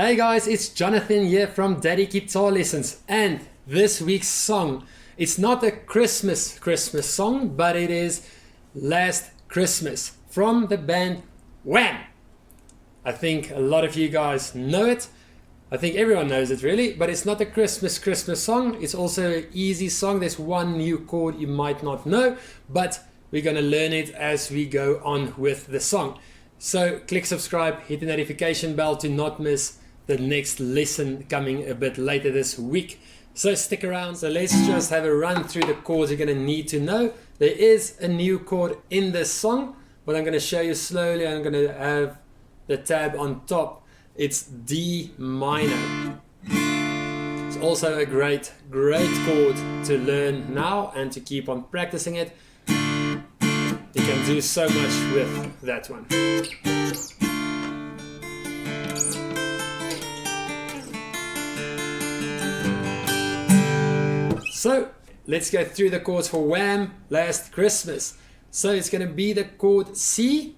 Hey guys, it's Jonathan here from Daddy Guitar Lessons, and this week's song, it's not a Christmas song, but it is Last Christmas from the band WHAM. I think a lot of you guys know it. I think everyone knows it really, but it's not a Christmas song. It's also an easy song. There's one new chord you might not know, but we're going to learn it as we go on with the song. So click subscribe, hit the notification bell to not miss the next lesson coming a bit later this week. So stick around. So let's just have a run through the chords you're going to need to know. There is a new chord in this song, but I'm going to show you slowly. I'm going to have the tab on top. It's D minor. It's also a great chord to learn now and to keep on practicing it. You can do so much with that one. So let's go through the chords for WHAM, Last Christmas. So it's going to be the chord C.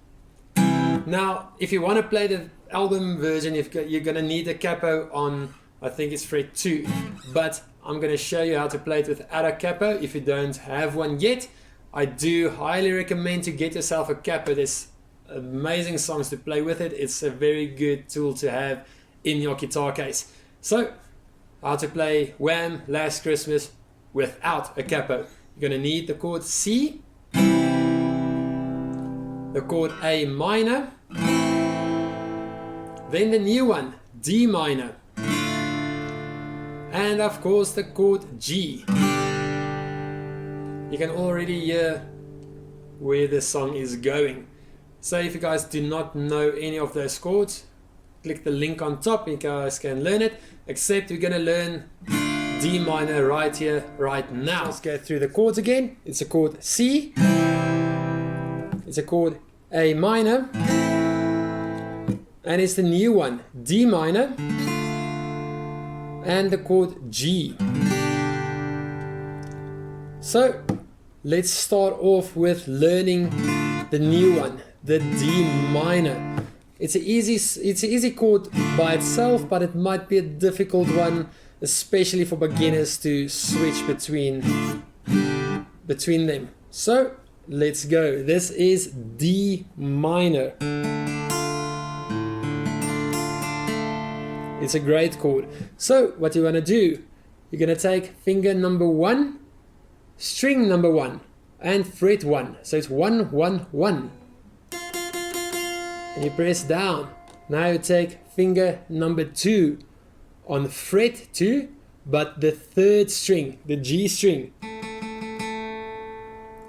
Now, if you want to play the album version, you're going to need a capo on, I think it's fret 2. But I'm going to show you how to play it without a capo if you don't have one yet. I do highly recommend to get yourself a capo. There's amazing songs to play with it. It's a very good tool to have in your guitar case. So, how to play WHAM, Last Christmas without a capo. You're going to need the chord C, the chord A minor, then the new one, D minor, and of course the chord G. You can already hear where the song is going. So if you guys do not know any of those chords, click the link on top, you guys can learn it, except we're going to learn D minor right here, right now. Let's go through the chords again. It's a chord C, it's a chord A minor, and it's the new one, D minor, and the chord G. So let's start off with learning the new one, the D minor. It's an easy chord by itself, but it might be a difficult one, especially for beginners to switch between them. So let's go. This is D minor. It's a great chord. So what you want to do, you're going to take finger number 1, string number 1, and fret 1. So it's 1, 1, 1. And you press down. Now you take finger number 2 on fret 2, but the 3rd string, the G string.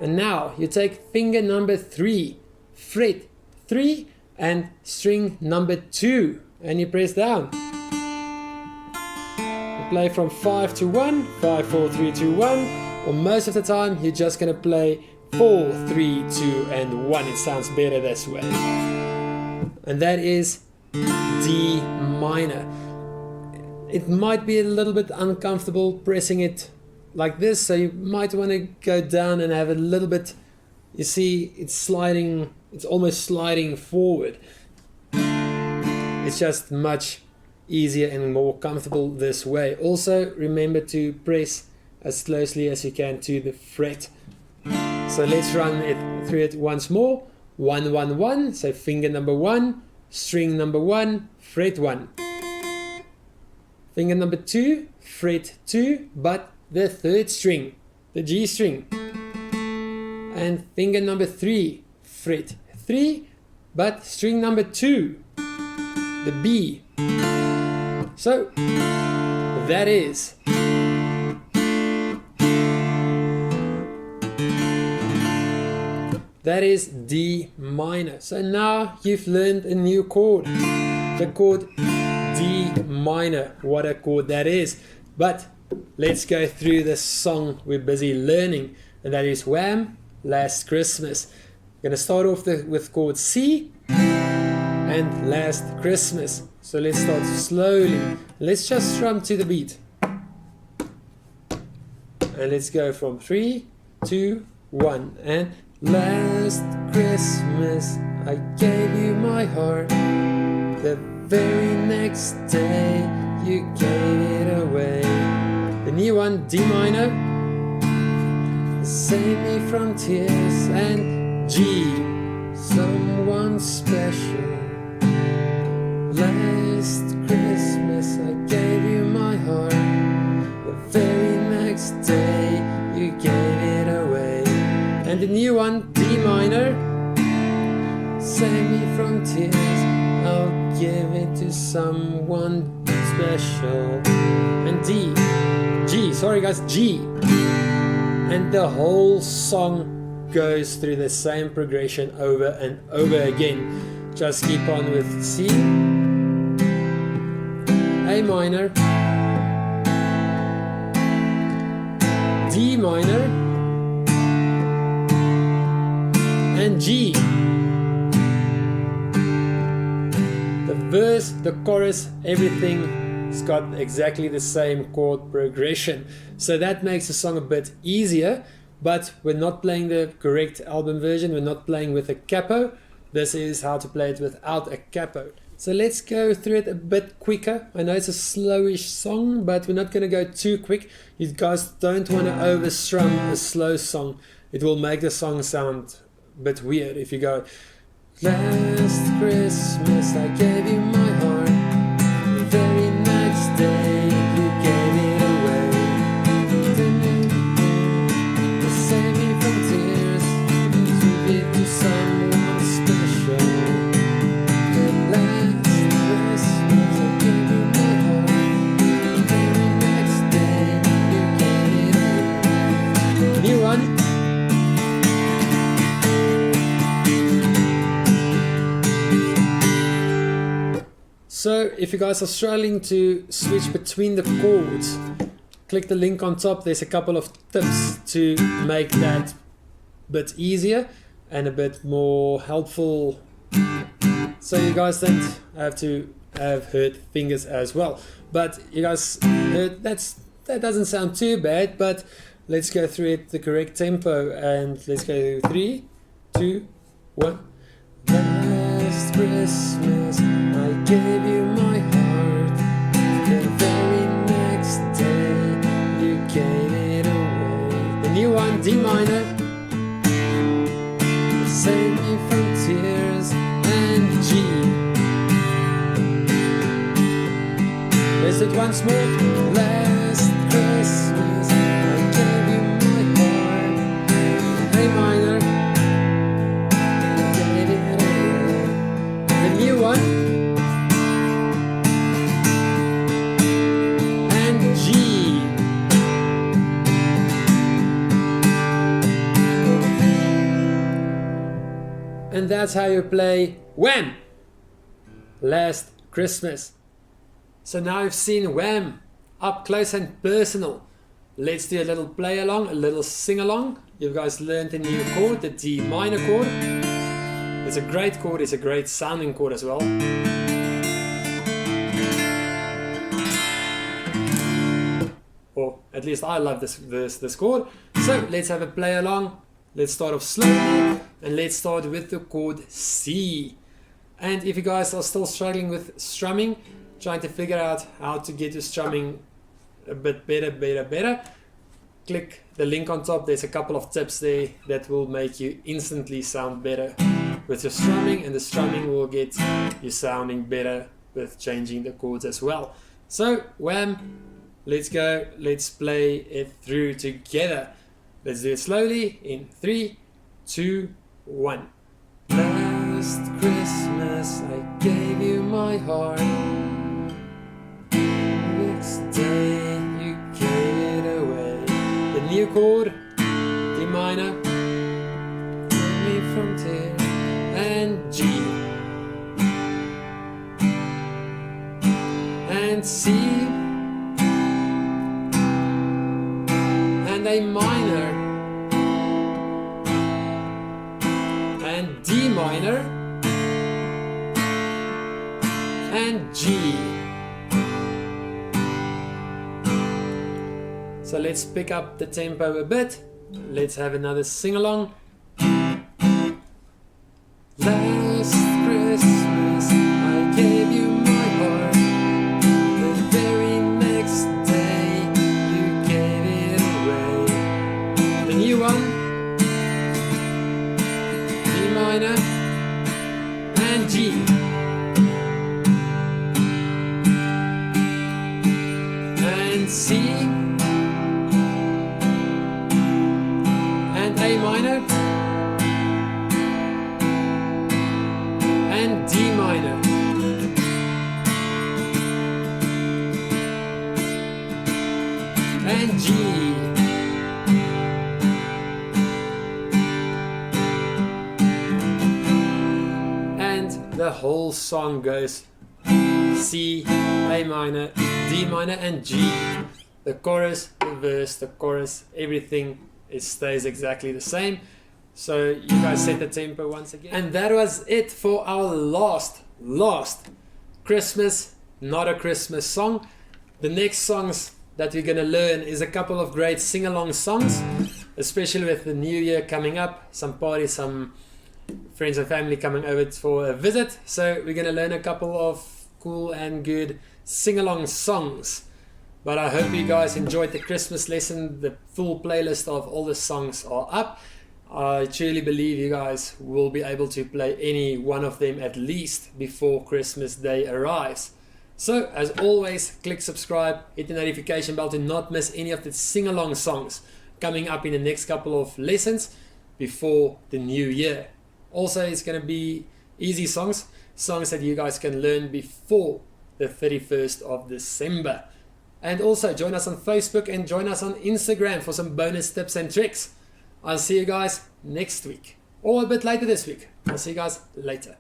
And now you take finger number 3, fret 3, and string number 2, and you press down. You play from 5 to 1, 5, 4, 3, 2, 1, or most of the time you're just going to play 4, 3, 2, and 1. It sounds better this way. And that is D minor. It might be a little bit uncomfortable pressing it like this, so you might want to go down and have a little bit, you see it's sliding, it's almost sliding forward. It's just much easier and more comfortable this way. Also remember to press as closely as you can to the fret. So let's run it through it once more. 1, 1, 1, so finger number 1, string number 1, fret 1. Finger number 2, fret 2, but the 3rd string, the G string. And finger number 3, fret 3, but string number 2, the B. So that is D minor. So now you've learned a new chord, the chord D minor. What a chord that is. But let's go through the song we're busy learning, and that is WHAM, Last Christmas. I'm going to start off with chord C and Last Christmas. So let's start slowly. Let's just strum to the beat. And let's go from 3, 2, 1, and last Christmas I gave you my heart. The very next day you gave it away. The new one, D minor, save me from tears, and G, someone special. Last Christmas I gave you my heart, the very next day you gave it away. And the new one, D minor, save me from tears, I'll give it to someone special. And G, sorry guys, G. And the whole song goes through the same progression over and over again. Just keep on with C, A minor, D minor, and G. The verse, the chorus, everything's got exactly the same chord progression. So that makes the song a bit easier, but we're not playing the correct album version. We're not playing with a capo. This is how to play it without a capo. So let's go through it a bit quicker. I know it's a slowish song, but we're not going to go too quick. You guys don't want to overstrum a slow song. It will make the song sound a bit weird if you go, last Christmas I gave you my heart, the very next day you gave it away. You saved me from tears, to give to someone special. The last Christmas I gave you my heart, the very next day you gave it away. New one. So if you guys are struggling to switch between the chords, click the link on top. There's a couple of tips to make that a bit easier and a bit more helpful, so you guys don't have to have hurt fingers as well. But you guys heard that doesn't sound too bad, but let's go through it the correct tempo, and let's go 3, 2, 1. Last Christmas I gave you my heart, the very next day you gave it away. The new one, D minor, save me from tears, and G. Let's do it once more. Last Christmas I gave you my heart, A minor, gave it away. The new one, and G. And that's how you play WHAM, Last Christmas. So now you've seen WHAM up close and personal. Let's do a little play along, a little sing along. You guys learned a new chord, the D minor chord. It's a great chord, it's a great sounding chord as well. Or at least I love this chord. So let's have a play along. Let's start off slowly, and let's start with the chord C. And if you guys are still struggling with strumming, trying to figure out how to get your strumming a bit better, click the link on top. There's a couple of tips there that will make you instantly sound better with your strumming, and the strumming will get you sounding better with changing the chords as well. So WHAM, let's go, let's play it through together. Let's do it slowly in 3, 2, 1. Last Christmas I gave you my heart, next day you gave it away. The new chord, D minor, save me from tears, and G, and C, and A minor, and D minor, and G. So let's pick up the tempo a bit. Let's have another sing-along. Last Christmas I gave you my C and A minor and D minor. And G. And the whole song goes C, A minor, D minor and G. The chorus, the verse, the chorus, everything stays exactly the same. So you guys set the tempo once again. And that was it for our last Christmas, not a Christmas song. The next songs that we're going to learn is a couple of great sing-along songs, especially with the new year coming up, some parties, some friends and family coming over for a visit. So we're going to learn a couple of cool and good sing-along songs. But I hope you guys enjoyed the Christmas lesson. The full playlist of all the songs are up. I truly believe you guys will be able to play any one of them at least before Christmas Day arrives. So, as always, click subscribe, hit the notification bell to not miss any of the sing-along songs coming up in the next couple of lessons before the new year. Also, it's going to be easy songs that you guys can learn before the 31st of December. And also, join us on Facebook and join us on Instagram for some bonus tips and tricks. I'll see you guys next week, or a bit later this week. I'll see you guys later.